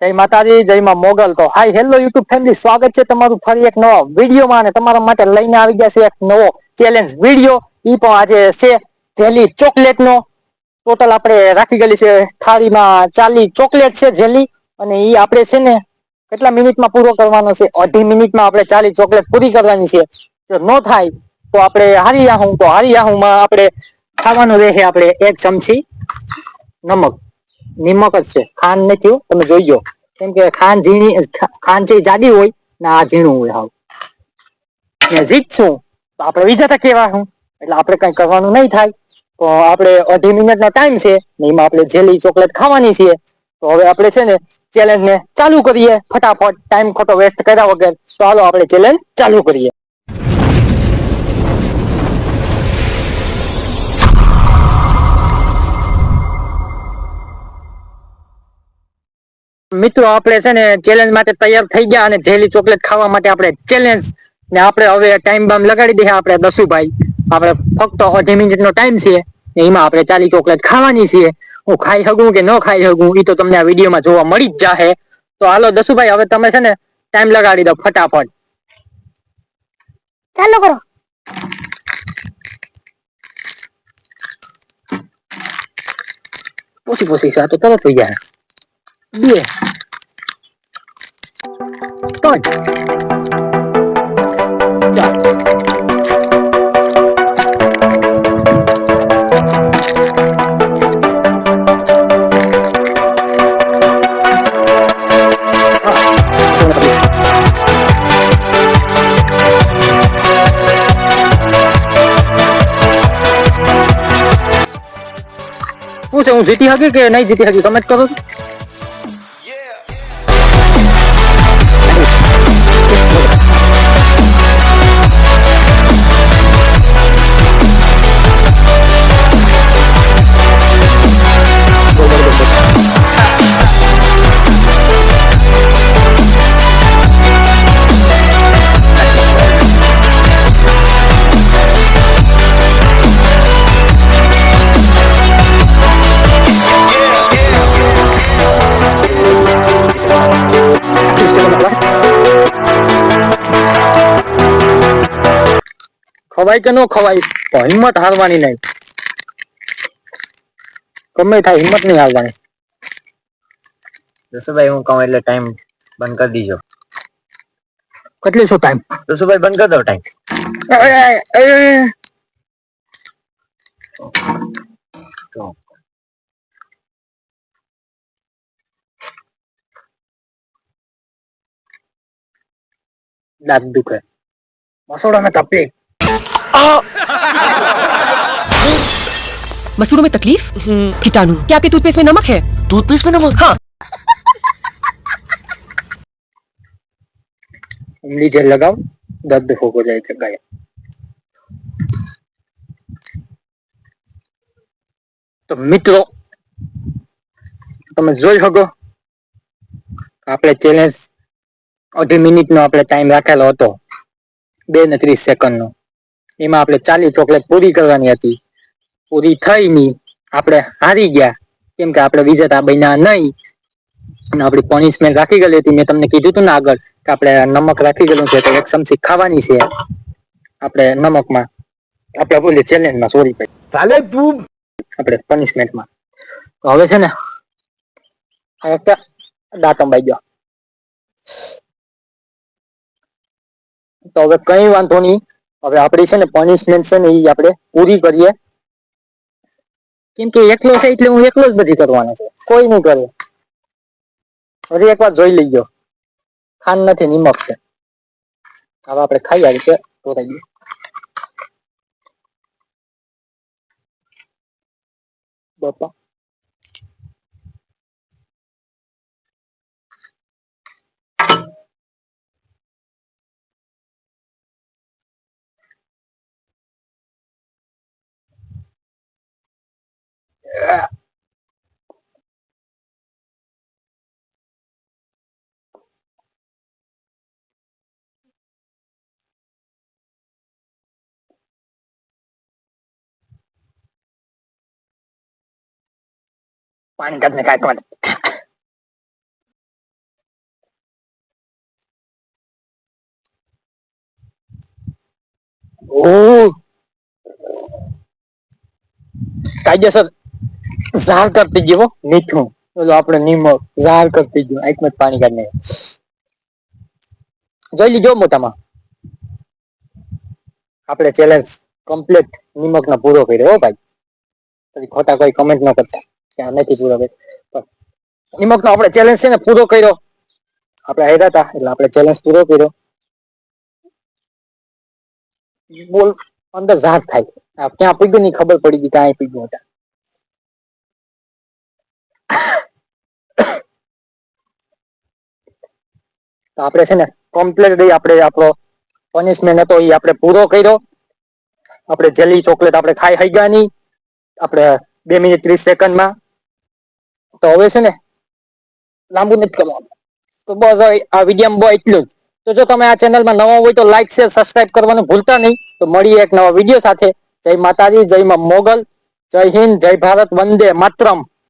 જય માતાજી, જય માં મોગલ. તો હાય હેલો યુટ્યુબ ફેમિલી, સ્વાગત છે તમારું ફરી એક નવા વિડીયોમાં. અને તમારા માટે લઈને આવી ગયા છે એક નવો ચેલેન્જ વિડીયો. ઈ પણ આજે છે જેલી ચોકલેટ નો. ટોટલ આપણે રાખી ગયેલી છે થાળીમાં 40 ચોકલેટ છે જેલી. અને ઈ આપણે છે ને કેટલા મિનિટમાં પૂરો કરવાનો છે? 2.5 મિનિટમાં આપણે 40 ચોકલેટ પૂરી કરવાની છે. જો નો થાય તો આપણે હારી જાહું. તો હારી જાહું માં આપણે ખાવાનું રહેશે આપણે 1 ચમચી નમક. નિમક જ છે, ખાંડ નથી. તમે જોઈજો, કેમ કે ખાંડ ઝીણી, ખાંડ છે જાડી હોય ને આ ઝીણું હોય હાવ. ને જીતશું તો આપણે વિજેતા કહેવાશું. એટલે આપણે કઈ કરવાનું નહીં થાય. તો આપણે 2.5 મિનિટનો ટાઈમ છે ને એમાં આપણે જેલી ચોકલેટ ખાવાની છે. તો હવે આપણે છે ને ચેલેન્જ ને ચાલુ કરીએ ફટાફટ, ટાઈમ ખોટો વેસ્ટ કર્યા વગર. તો હાલો આપણે ચેલેન્જ ચાલુ કરીએ. મિત્રો આપણે છે ને ચેલેન્જ માટે તૈયાર થઈ ગયા અને જેલી ચોકલેટ ખાવા માટે આપણે ચેલેન્જ ને આપણે હવે ટાઈમ બામ લગાડી દઈએ આપણે દસુભાઈ. આપણે ફક્ત 2.5 મિનિટનો ટાઈમ છે. એમાં આપણે 40 ચોકલેટ ખાવાની છે. હું ખાઈ શકું કે ન ખાઈ શકું એ તો તમને આ વિડીયોમાં જોવા મળી જ જાહે. તો હાલો દસુભાઈ, હવે તમે છે ને ટાઈમ લગાડી દો ફટાફટ. ચાલુ કરો. પોસી આ તો તરત થઈ જાય. 2 3 4 શું છે, હું જીતી શકી કે નહીં જીતી શકી? તમે જ કરો છો. ખવાય કે ન ખવાય, હિંમત હારવાની નહીં. ગમે થાય, હિંમત નહીં હારવાની. જસુભાઈ, હું કહું એટલે ટાઈમ બંધ કરી દીજો. કેટલી શું ટાઈમ? જસુભાઈ, બંધ કરી દો ટાઈમ. દાંત દુખે, મસોડા में तकलीफ। मसूड़ों में तकलीफ? कीटाणु। क्या आपके टूथपेस्ट में नमक है? टूथपेस्ट में नमक? हाँ। उंगली जेल लगाओ, दर्द हो जाएगा गायब। તો મિત્રો તમે જોઈ શકો, આપણે ચેલેન્જ 2.5 મિનિટનો આપણે ટાઈમ રાખેલો હતો, 2 ને 30 સેકન્ડનો. એમાં આપણે 40 ચોકલેટ પૂરી કરવાની હતી. પૂરી થઈ નહીં, આપણે હારી ગયા. કેમ કે આપણે વિજેતા બન્યા નહીં. અને આપણી પનિશમેન્ટ રાખી ગયેલી હતી. મેં તમને કીધું હતું ને આગળ કે આપણે નમક રાખી ગયેલું છે, તો 1 ચમચી ખાવાની છે આપણે નમકમાં. આપણે બોલી ચેલેન્જમાં, સોરી ભાઈ, ચાલે તું. આપણે પનિશમેન્ટમાં. તો હવે છે ને દાંત અંબાઈ ગયો. તો હવે કઈ વાંધો નહીં. હવે આપણી છે ને પનિશમેન્ટ છે ને એ આપણે પૂરી કરીએ. કેમ કે એકલો છે એટલે હું એકલો જ બધી કરવાનો છે, કોઈ નહીં કરે. હજી એકવાર જોઈ લઈજો, ખાંડ નથી, નિમક છે. હવે આપણે ખાઈ આવી છે તો થઈ ગયું. બાપા પાણી કાઢને કાઢવા ઓ કાયદેસર ઝાર કરતી ગયો મીઠું ઓલો આપણે નિમક ઝાર કરતી ગયો આંખમાં પાણી કાઢને જોઈ લીધો મોટામાં આપણે ચેલેન્જ કમ્પ્લીટ નિમક નો પૂરો કર્યો હો ભાઈ પછી ખોટા કોઈ કમેન્ટ ન કરતા કે આ નથી પૂરો કર્યો નિમક નો આપણે ચેલેન્જ છે ને પૂરો કર્યો આપણે હાર્યા હતા એટલે આપણે ચેલેન્જ પૂરો કર્યો બોલ અંદર ઝાર થાય ક્યાં પીગ્યું ની ખબર પડી ગઈ ક્યાં પીગ્યું હતા તો આપણે છે ને કમ્પ્લીટ દઈ આપણે આપણો પનિશમેન્ટ હતો એ આપણે પૂરો કર્યો આપણે જેલી ચોકલેટ આપણે ખાઈ હઈ ગયા ની આપણે 2 મિનિટ 30 સેકન્ડમાં તો હવે છે ને લાંબુ નથી કરવાનું તો બસ આ વિડીયો બહુ એટલું જ તો જો તમે આ ચેનલમાં નવા હોય તો લાઈક શેર સબસ્ક્રાઇબ કરવાનું ભૂલતા નહીં તો મળીએ એક નવા વિડીયો સાથે જય માતાજી જય માં મોગલ જય હિન્દ જય ભારત વંદે માતરમ